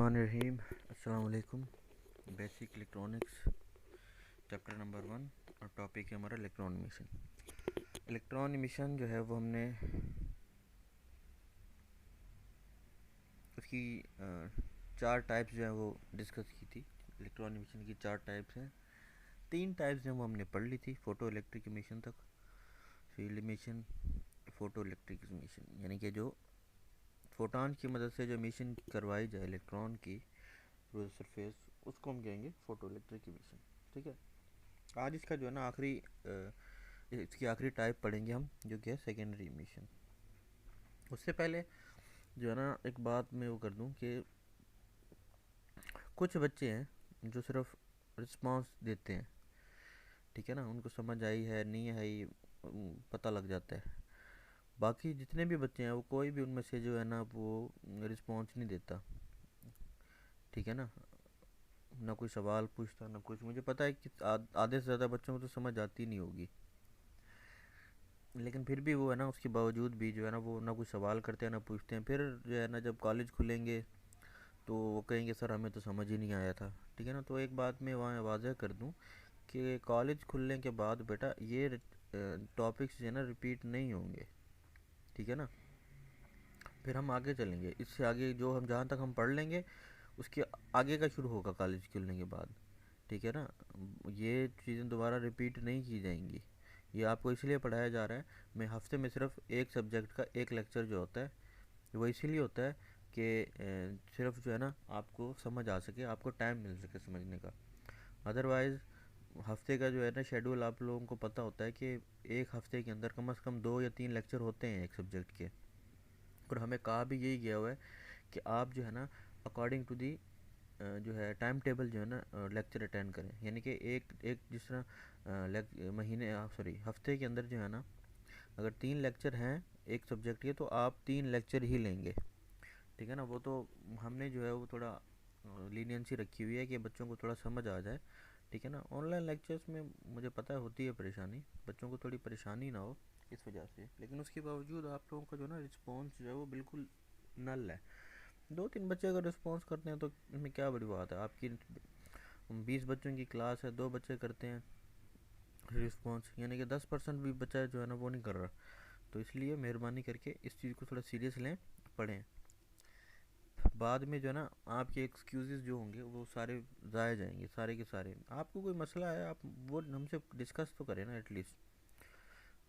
बिस्मिल्लाहिर्रहमानिर्रहीम। अस्सलाम वालेकुम। बेसिक इलेक्ट्रॉनिक्स चैप्टर नंबर 1 और टॉपिक है हमारा इलेक्ट्रॉन इमिशन। इलेक्ट्रॉन इमिशन जो है वो हमने उसकी चार टाइप्स जो है वो डिस्कस की थी। इलेक्ट्रॉन इमिशन की चार टाइप्स हैं। तीन टाइप्स जो हमने पढ़ ली थी, फोटो इलेक्ट्रिक इमिशन तक, field emission, photo electric emission, यानी कि जो फोटॉन की मदद से जो इमिशन करवाई जाए इलेक्ट्रॉन की थ्रू द सरफेस, उसको हम कहेंगे फोटो इलेक्ट्रिक इमिशन। ठीक है, आज इसका जो है ना इसकी आखिरी टाइप पढ़ेंगे हम, जो कि है सेकेंडरी इमिशन। उससे पहले जो है ना एक बात मैं वो कर दूं कि कुछ बच्चे हैं जो सिर्फ रिस्पांस देते हैं, ठीक है ना, उनको समझ आई है नहीं है ये पता लग जाता है। बाकी जितने भी बच्चे हैं वो कोई भी उनमें से जो है ना वो रिस्पॉन्स नहीं देता, ठीक है ना, ना कोई सवाल पूछता ना कुछ। मुझे पता है कि आधे से ज़्यादा बच्चों को तो समझ आती नहीं होगी, लेकिन फिर भी वो है ना उसके बावजूद भी जो है ना वो ना कोई सवाल करते हैं ना पूछते हैं। फिर जो है ना जब कॉलेज खुलेंगे तो वो कहेंगे सर हमें तो समझ ही नहीं आया था, ठीक है ना। तो एक बात मैं वहाँ वाज़ह कर दूँ कि कॉलेज खुलने के बाद बेटा ये टॉपिक्स जो है ना रिपीट नहीं होंगे, ठीक है ना। फिर हम आगे चलेंगे, इससे आगे जो हम जहाँ तक हम पढ़ लेंगे उसके आगे का शुरू होगा कॉलेज खुलने के बाद, ठीक है ना। ये चीज़ें दोबारा रिपीट नहीं की जाएंगी। ये आपको इसलिए पढ़ाया जा रहा है, मैं हफ्ते में सिर्फ एक सब्जेक्ट का एक लेक्चर जो होता है वो इसीलिए होता है कि सिर्फ जो है ना आपको समझ आ सके, आपको टाइम मिल सके समझने का। अदरवाइज़ हफ्ते का जो है ना शेड्यूल आप लोगों को पता होता है कि एक हफ्ते के अंदर कम से कम 2 या 3 लेक्चर होते हैं एक सब्जेक्ट के। और हमें कहा भी यही गया हुआ है कि आप जो है ना अकॉर्डिंग टू दी जो है टाइम टेबल जो है ना लेक्चर अटेंड करें, यानी कि एक एक जिस तरह महीने सॉरी हफ्ते के अंदर जो है ना अगर 3 लेक्चर हैं एक सब्जेक्ट के तो आप 3 लेक्चर ही लेंगे, ठीक है ना। वो तो हमने जो है वो थोड़ा लीनियंसी रखी हुई है कि बच्चों को थोड़ा समझ आ जाए, ठीक है ना। ऑनलाइन लेक्चर्स में मुझे पता है होती है परेशानी, बच्चों को थोड़ी परेशानी ना हो इस वजह से, लेकिन उसके बावजूद आप लोगों का जो ना रिस्पॉन्स जो है वो बिल्कुल नल है। 2-3 बच्चे अगर रिस्पॉन्स करते हैं तो इसमें क्या बड़ी बात है। आपकी 20 बच्चों की क्लास है, 2 बच्चे करते हैं रिस्पॉन्स, यानी कि 10% भी बच्चा जो है ना वो नहीं कर रहा। तो इसलिए मेहरबानी करके इस चीज़ को थोड़ा सीरियस लें, पढ़ें। बाद में जो है ना आपके एक्सक्यूज़ेस जो होंगे वो सारे ज़ाया जाएंगे, सारे के सारे। आपको कोई मसला है आप वो हमसे डिस्कस तो करें ना एटलीस्ट।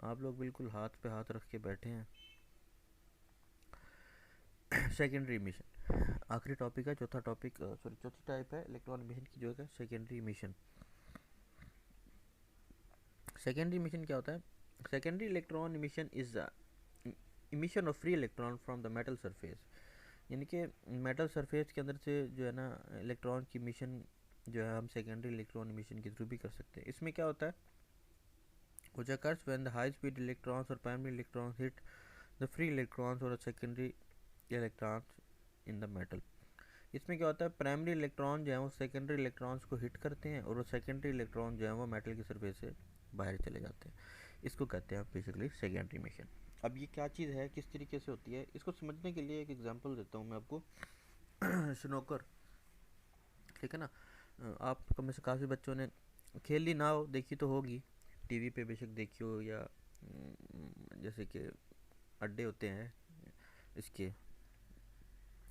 आप लोग बिल्कुल हाथ पे हाथ रख के बैठे हैं। सेकेंडरी मिशन आखिरी टॉपिक है, चौथा टॉपिक सॉरी चौथी टाइप है इलेक्ट्रॉन मिशन की, जो है सेकेंडरी मिशन। सेकेंडरी मिशन क्या होता है? Secondary electron emission is emission of free electron from the metal surface, यानी कि मेटल सरफेस के अंदर से जो है ना इलेक्ट्रॉन की मिशन जो है हम सेकेंडरी इलेक्ट्रॉन इमिशन के थ्रू भी कर सकते हैं। इसमें क्या होता है, which occurs when the high speed electrons or primary electrons hit the free electrons or secondary electrons in the metal। इसमें क्या होता है, प्राइमरी इलेक्ट्रॉन जो है वो सेकेंडरी इलेक्ट्रॉन्स को हिट करते हैं और वो सेकेंडरी इलेक्ट्रॉन जो है वो मेटल की सरफेस से बाहर चले जाते हैं। इसको कहते हैं बेसिकली सेकेंडरी मिशन। अब ये क्या चीज़ है, किस तरीके से होती है, इसको समझने के लिए एक एग्जांपल देता हूँ मैं आपको। स्नोकर, ठीक है ना। आप में से काफ़ी बच्चों ने खेली ना हो, देखी तो होगी, टीवी पे बेशक देखी हो, या जैसे कि अड्डे होते हैं इसके,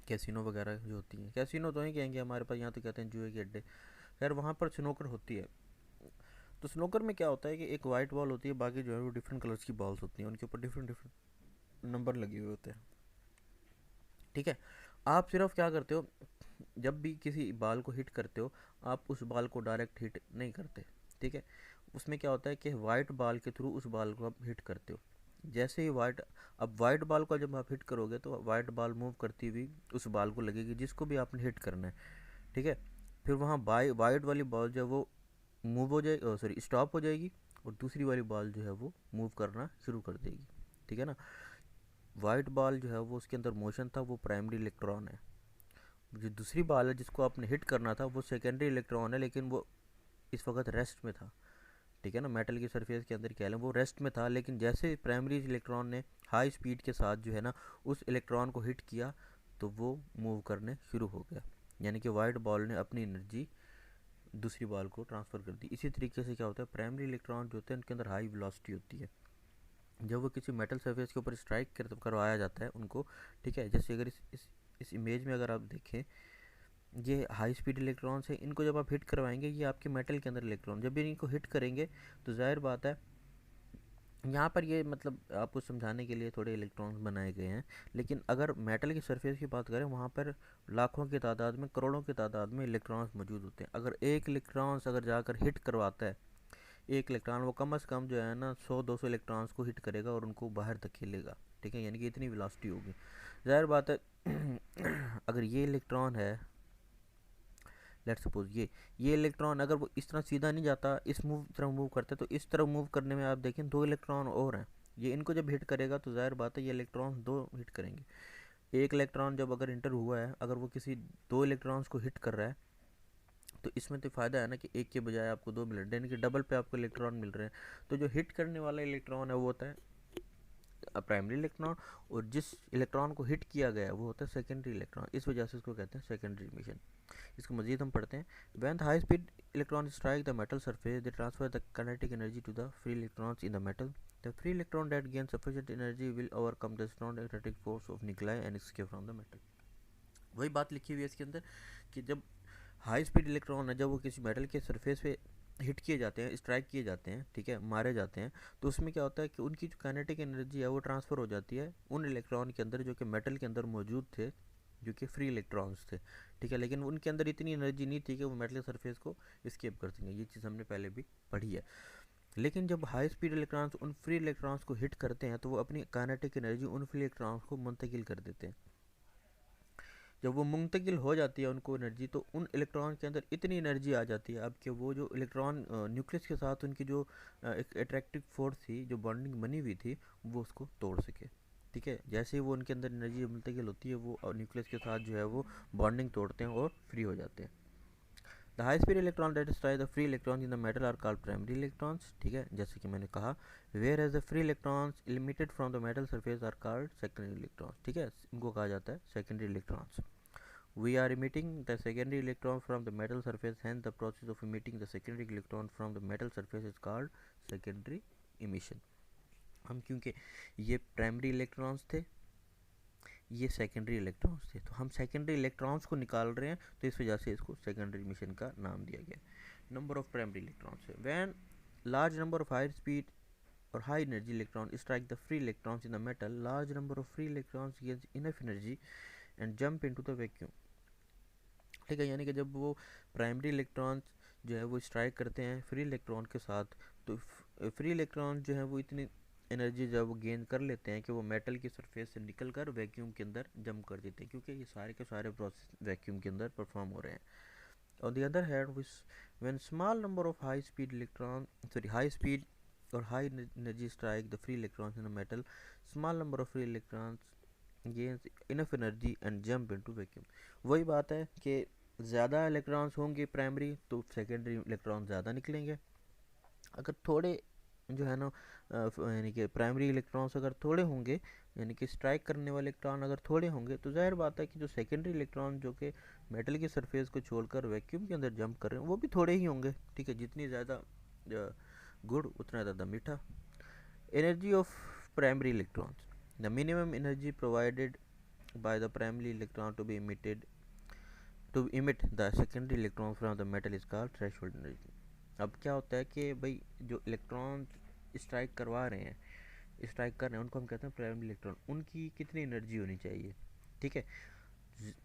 कैसीनो वगैरह जो होती हैं, कैसीनो तो नहीं कहेंगे हमारे पास, यहाँ तो कहते हैं जुए के अड्डे। खैर वहाँ पर स्नोकर होती है। तो स्नोकर में क्या होता है कि एक वाइट बॉल होती है, बाकी जो है वो डिफरेंट कलर्स की बॉल्स होती हैं, उनके ऊपर डिफरेंट डिफरेंट नंबर लगे हुए होते हैं, ठीक है। आप सिर्फ क्या करते हो, जब भी किसी बॉल को हिट करते हो आप उस बॉल को डायरेक्ट हिट नहीं करते, ठीक है। उसमें क्या होता है कि वाइट बॉल के थ्रू उस बॉल को आप हिट करते हो। जैसे ही वाइट बॉल को जब आप हिट करोगे तो वाइट बॉल मूव करती हुई उस बॉल को लगेगी जिसको भी आपने हिट करना है, ठीक है। फिर वहाँ वाइट वाली बॉल जो है वो मूव हो जाए सॉरी स्टॉप हो जाएगी, और दूसरी वाली बॉल जो है वो मूव करना शुरू कर देगी, ठीक है ना। वाइट बॉल जो है वो उसके अंदर मोशन था, वो प्राइमरी इलेक्ट्रॉन है। जो दूसरी बॉल है जिसको आपने हिट करना था वो सेकेंडरी इलेक्ट्रॉन है, लेकिन वो इस वक्त रेस्ट में था, ठीक है ना। मेटल की सरफेस के अंदर कह लें वो रेस्ट में था, लेकिन जैसे प्राइमरी इलेक्ट्रॉन ने हाई स्पीड के साथ जो है ना उस इलेक्ट्रॉन को हिट किया तो वो मूव करने शुरू हो गया, यानी कि वाइट बॉल ने अपनी एनर्जी दूसरी बॉल को ट्रांसफ़र कर दी। इसी तरीके से क्या होता है, प्राइमरी इलेक्ट्रॉन जो होते हैं उनके अंदर हाई वेलोसिटी होती है। जब वो किसी मेटल सरफेस के ऊपर स्ट्राइक करवाया जाता है उनको, ठीक है, जैसे अगर इस इमेज में अगर आप देखें, ये हाई स्पीड इलेक्ट्रॉन्स है, इनको जब आप हिट करवाएंगे, ये आपके मेटल के अंदर इलेक्ट्रॉन जब भी इनको हिट करेंगे तो जाहिर बात है यहाँ पर ये मतलब आपको समझाने के लिए थोड़े इलेक्ट्रॉन्स बनाए गए हैं। लेकिन अगर मेटल की सरफेस की बात करें, वहाँ पर लाखों की तादाद में, करोड़ों की तादाद में इलेक्ट्रॉन्स मौजूद होते हैं। अगर एक इलेक्ट्रॉन्स अगर जाकर हिट करवाता है, एक इलेक्ट्रॉन, वो कम से कम जो है ना 100-200 इलेक्ट्रॉन्स को हिट करेगा और उनको बाहर धकेलेगा, ठीक है, यानी कि इतनी वेलोसिटी होगी। जाहिर बात है अगर ये इलेक्ट्रॉन है, लेट्स सपोज ये इलेक्ट्रॉन अगर वो इस तरह सीधा नहीं जाता, इस तरह मूव करते, तो इस तरह मूव करने में आप देखें 2 इलेक्ट्रॉन और हैं, ये इनको जब हिट करेगा तो जाहिर बात है ये इलेक्ट्रॉन 2 हिट करेंगे। एक इलेक्ट्रॉन जब अगर इंटर हुआ है, अगर वो किसी 2 इलेक्ट्रॉन्स को हिट कर रहा है, तो इसमें तो फ़ायदा है ना कि एक के बजाय आपको 2 मिल रहे हैं, यानी कि डबल पे आपको इलेक्ट्रॉन मिल रहे हैं। तो जो हिट करने वाला इलेक्ट्रॉन है वो होता है प्राइमरी इलेक्ट्रॉन, और जिस इलेक्ट्रॉन को हिट किया गया है वो होता है सेकेंडरी इलेक्ट्रॉन। इस वजह से इसको कहते हैं सेकेंडरी इमिशन। इसको मजीद हम पढ़ते हैं। When the high speed electron strike the metal surface, they transfer the kinetic energy to the free electrons in the metal. The free electron that gain sufficient energy will overcome the strong magnetic force of nuclei and escape from the metal. वही बात लिखी हुई है इसके अंदर कि जब high speed electron है, जब वो किसी मेटल के सरफेस पे हिट किए जाते हैं, स्ट्राइक किए जाते हैं, ठीक है, मारे जाते हैं, तो उसमें क्या होता है कि उनकी जो काइनेटिक एनर्जी है वो ट्रांसफ़र हो जाती है उन इलेक्ट्रॉन के अंदर जो कि मेटल के अंदर मौजूद थे, जो कि फ्री इलेक्ट्रॉन्स थे, ठीक है, लेकिन उनके अंदर इतनी एनर्जी नहीं थी कि वो मेटल सरफेस को स्केप कर सकें। ये चीज़ हमने पहले भी पढ़ी है। लेकिन जब हाई स्पीड इलेक्ट्रॉन्स उन फ्री इलेक्ट्रॉन्स को हिट करते हैं तो वो अपनी काइनेटिक एनर्जी उन फ्री इलेक्ट्रॉन्स को मुंतकिल कर देते हैं। जब वो मुंतकिल हो जाती है उनको एनर्जी, तो उन इलेक्ट्रॉन के अंदर इतनी एनर्जी आ जाती है अब कि वो जो इलेक्ट्रॉन न्यूक्लियस के साथ उनकी जो एक अट्रैक्टिव फोर्स थी, जो बॉन्डिंग बनी हुई थी, वो उसको तोड़ सके, ठीक है। जैसे ही वो उनके अंदर एनर्जी मुंतकिल होती है, वो न्यूक्लियस के साथ जो है वो बॉन्डिंग तोड़ते हैं और फ्री हो जाते हैं। The high speed electron that strike the free electron in the metal are called primary electrons, ठीक है, जैसे कि मैंने कहा। Whereas the free electrons emitted from the metal surface are called secondary electrons, ठीक है, इनको कहा जाता है secondary electrons. We are emitting the secondary electron from the metal surface, hence the process of emitting the secondary electron from the metal surface is called secondary emission. हम क्योंकि ये primary electrons थे, ये सेकेंडरी इलेक्ट्रॉन्स थे, तो हम secondary electrons को निकाल रहे हैं, तो इस वजह से इसको सेकेंडरी इमिशन का नाम दिया गया। नंबर ऑफ प्राइमरी इलेक्ट्रॉन्स है, when large number of high speed or high energy electron strike the free electrons in the metal, large number of free electrons gains enough energy and jump into the vacuum, ठीक है, यानी कि जब वो primary electrons जो है वो strike करते हैं फ्री इलेक्ट्रॉन के साथ, तो फ्री इलेक्ट्रॉन जो है वो इतनी एनर्जी जब वो गेन कर लेते हैं कि वो मेटल की सरफेस से निकल कर वैक्यूम के अंदर जंप कर देते हैं, क्योंकि ये सारे के सारे प्रोसेस वैक्यूम के अंदर परफॉर्म हो रहे हैं। On the other hand, when small number of high speed or high energy strike the free electrons in a metal, small number of free electrons gains enough energy and jump into vacuum। वही बात है कि ज़्यादा electrons होंगे primary, तो secondary electron ज़्यादा निकलेंगे। अगर थोड़े जो है ना यानी कि प्राइमरी इलेक्ट्रॉन्स अगर थोड़े होंगे, यानी कि स्ट्राइक करने वाले इलेक्ट्रॉन अगर थोड़े होंगे, तो जाहिर बात है कि जो सेकेंडरी इलेक्ट्रॉन जो कि मेटल की सरफेस को छोड़कर वैक्यूम के अंदर जंप कर रहे हैं, वो भी थोड़े ही होंगे, ठीक है। जितनी ज़्यादा गुड़ उतना ज़्यादा मीठा। Energy of primary electrons, the minimum energy provided by the primary electron to be emitted to emit the secondary electron from the metal is called threshold energy। अब क्या होता है कि भाई जो इलेक्ट्रॉन स्ट्राइक करवा रहे हैं, स्ट्राइक कर रहे हैं, उनको हम कहते हैं प्राइमरी इलेक्ट्रॉन, उनकी कितनी एनर्जी होनी चाहिए, ठीक है,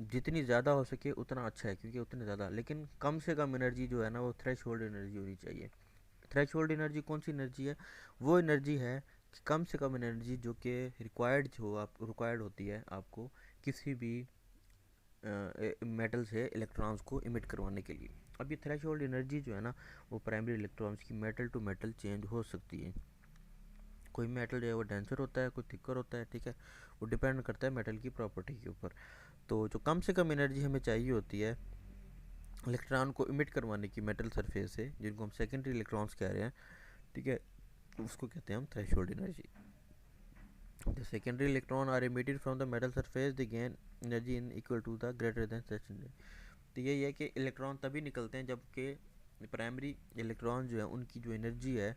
जितनी ज़्यादा हो सके उतना अच्छा है, क्योंकि उतनी ज़्यादा, लेकिन कम से कम एनर्जी जो है ना वो थ्रेश होल्ड एनर्जी होनी चाहिए। थ्रेश होल्ड एनर्जी कौन सी एनर्जी है? वो एनर्जी है कि कम से कम एनर्जी जो कि रिक्वायर्ड होती है आपको किसी भी मेटल से इलेक्ट्रॉन्स को इमिट करवाने के लिए। अब ये थ्रेशोल्ड एनर्जी जो है ना वो प्राइमरी इलेक्ट्रॉन्स की मेटल टू मेटल चेंज हो सकती है। कोई मेटल जो है वो डेंसर होता है, कोई थिकर होता है, ठीक है, वो डिपेंड करता है मेटल की प्रॉपर्टी के ऊपर। तो जो कम से कम एनर्जी हमें चाहिए होती है इलेक्ट्रॉन को इमिट करवाने की मेटल सरफेस से, जिनको हम सेकेंडरी इलेक्ट्रॉन्स कह रहे हैं, ठीक है, उसको कहते हैं हम threshold energy. The secondary electron are emitted from the metal surface, they gain energy in equal to the greater than such energy। तो यही है कि इलेक्ट्रॉन तभी निकलते हैं जबकि प्राइमरी इलेक्ट्रॉन जो है उनकी जो एनर्जी है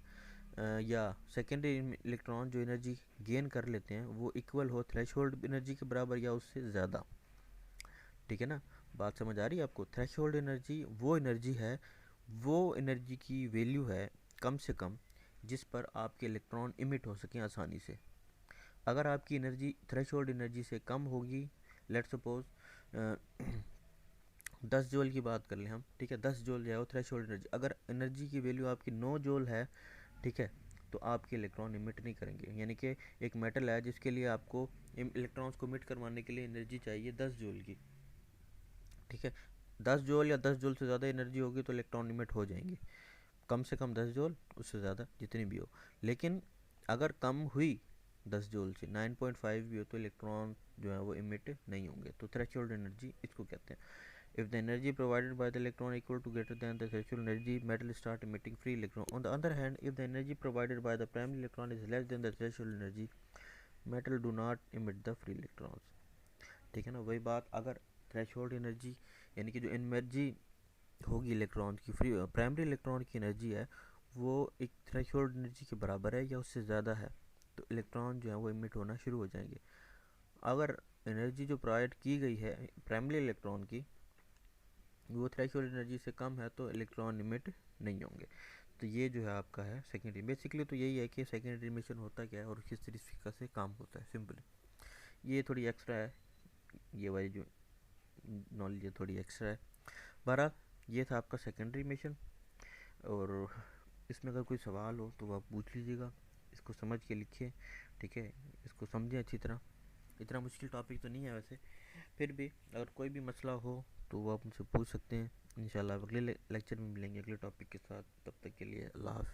या सेकेंडरी इलेक्ट्रॉन जो एनर्जी गेन कर लेते हैं वो इक्वल हो थ्रेशोल्ड एनर्जी के बराबर या उससे ज़्यादा। ठीक है ना, बात समझ आ रही है आपको? थ्रेशोल्ड एनर्जी वो एनर्जी है, वो एनर्जी की वैल्यू है कम से कम जिस पर आपके इलेक्ट्रॉन इमिट हो सकें आसानी से। अगर आपकी एनर्जी थ्रेशोल्ड एनर्जी से कम होगी, लेट सपोज 10 जूल की बात कर लें हम, ठीक है, 10 जूल जो है वो थ्रेशोल्ड एनर्जी, अगर एनर्जी की वैल्यू आपकी 9 जूल है, ठीक है, तो आपके इलेक्ट्रॉन इमिट नहीं करेंगे। यानी कि एक मेटल है जिसके लिए आपको इलेक्ट्रॉन्स को इमिट करवाने के लिए एनर्जी चाहिए 10 जूल की, ठीक है, 10 जूल या 10 जूल से ज़्यादा एनर्जी होगी तो इलेक्ट्रॉन इमिट हो जाएंगे, कम से कम 10 जूल, उससे ज़्यादा जितनी भी हो। लेकिन अगर कम हुई 10 जूल से 9.5 भी हो तो इलेक्ट्रॉन जो है वो इमिट नहीं होंगे। तो थ्रेशोल्ड एनर्जी इसको कहते हैं। If the energy provided by the electron equal to greater than the threshold energy, metal start emitting free electron. On the other hand, if the energy provided by the primary electron is less than the threshold energy, metal do not emit the free electrons. ठीक है ना, वही बात, अगर threshold energy यानी कि जो energy होगी इलेक्ट्रॉन की, फ्री प्राइमरी इलेक्ट्रॉन की एनर्जी है वो एक थ्रेशोल्ड एनर्जी के बराबर है या उससे ज़्यादा है, तो इलेक्ट्रॉन जो है वो इमिट होना शुरू हो जाएंगे। अगर एनर्जी जो प्रोवाइड की गई है प्राइमरी इलेक्ट्रॉन की वो थ्रेशोल्ड एनर्जी से कम है तो इलेक्ट्रॉन इमिट नहीं होंगे। तो ये जो है आपका है सेकेंडरी। बेसिकली तो यही है कि सेकेंडरी इमिशन होता क्या है और किस तरीके से काम होता है, सिंपली। ये थोड़ी एक्स्ट्रा है, ये वाली जो नॉलेज है थोड़ी एक्स्ट्रा है। बहरहाल ये था आपका सेकेंडरी इमिशन, और इसमें अगर कोई सवाल हो तो आप पूछ लीजिएगा, इसको समझ के लिखिए, ठीक है, इसको समझें अच्छी तरह। इतना मुश्किल टॉपिक तो नहीं है वैसे, फिर भी अगर कोई भी मसला हो तो वो आप मुझसे पूछ सकते हैं। इंशाल्लाह अगले लेक्चर में मिलेंगे अगले टॉपिक के साथ, तब तक के लिए अल्लाह हाफ़िज़।